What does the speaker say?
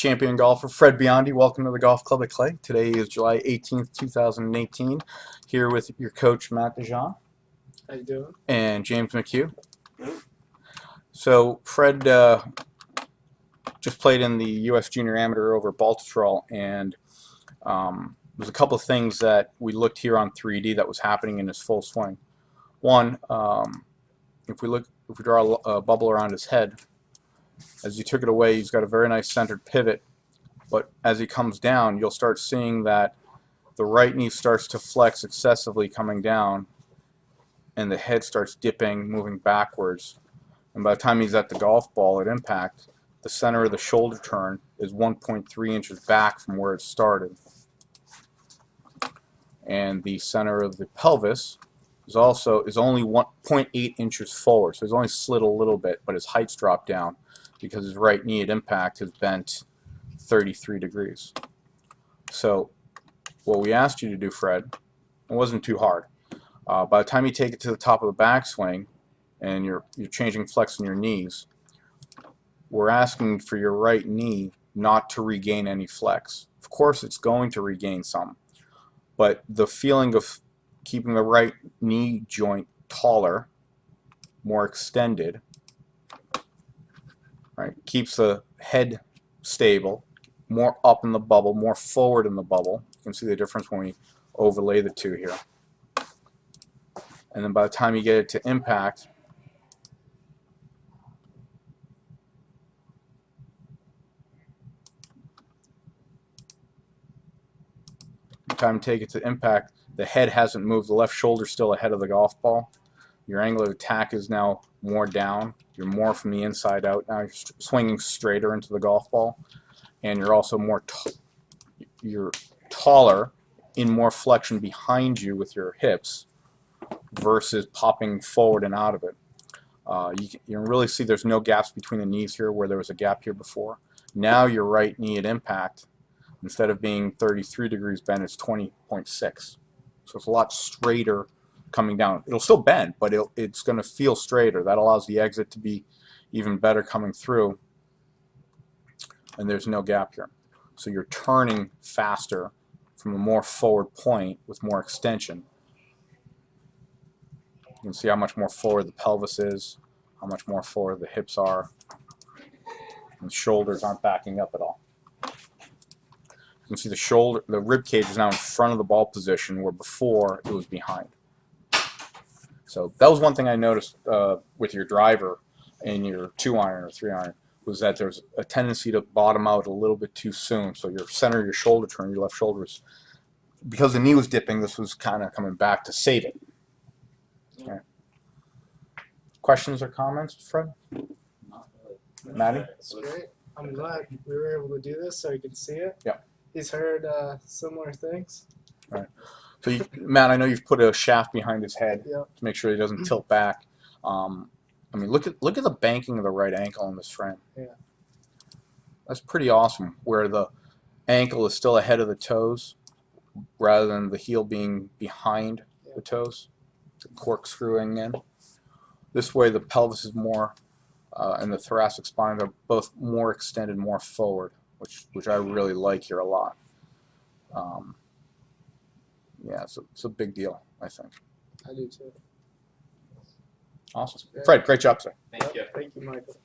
champion golfer Fred Biondi. Welcome to the Golf Club at Clay. Today is July 18th, 2018. Here with your coach Matt DeJean. How you doing? And James McHugh. So Fred just played in the U.S. Junior Amateur over at Baltusrol, and there's a couple of things that we looked here on 3D that was happening in his full swing. One, if we draw a bubble around his head, as you took it away, he's got a very nice centered pivot, but as he comes down, you'll start seeing that the right knee starts to flex excessively coming down, and the head starts dipping, moving backwards. And by the time he's at the golf ball at impact, the center of the shoulder turn is 1.3 inches back from where it started. And the center of the pelvis is only 1.8 inches forward, so he's only slid a little bit, but his height's dropped down because his right knee at impact has bent 33 degrees. So what we asked you to do, Fred, it wasn't too hard. By the time you take it to the top of the backswing and you're changing flex in your knees, we're asking for your right knee not to regain any flex. Of course it's going to regain some, but the feeling of keeping the right knee joint taller, more extended, right, keeps the head stable, more up in the bubble, more forward in the bubble. You can see the difference when we overlay the two here. And then by the time you get it to impact, the head hasn't moved. The left shoulder's still ahead of the golf ball. Your angle of attack is now more down. You're more from the inside out. Now you're swinging straighter into the golf ball, and you're also you're taller in more flexion behind you with your hips versus popping forward and out of it. You can really see there's no gaps between the knees here where there was a gap here before. Now your right knee at impact, instead of being 33 degrees bent, it's 20.6. So it's a lot straighter coming down. It'll still bend, but it's going to feel straighter. That allows the exit to be even better coming through, and there's no gap here. So you're turning faster from a more forward point with more extension. You can see how much more forward the pelvis is, how much more forward the hips are, and the shoulders aren't backing up at all. You can see the rib cage is now in front of the ball position where before it was behind. So that was one thing I noticed with your driver and your 2-iron or 3-iron, was that there's a tendency to bottom out a little bit too soon. So your center of your shoulder turn, your left shoulder, was, because the knee was dipping, this was kind of coming back to save it. Okay. Questions or comments, Fred? Not really. Maddie? That's great. I'm glad we were able to do this so you can see it. Yeah. He's heard similar things. All right. So, Matt, I know you've put a shaft behind his head Yep. to make sure he doesn't tilt back. I mean, look at the banking of the right ankle on this frame. Yeah. That's pretty awesome, where the ankle is still ahead of the toes rather than the heel being behind the toes, corkscrewing in. This way the pelvis is more and the thoracic spine are both more extended, more forward, which I really like here a lot. Yeah, it's a big deal, I think. I do too. Awesome. Fred, great job, sir. Thank you. Thank you, Michael.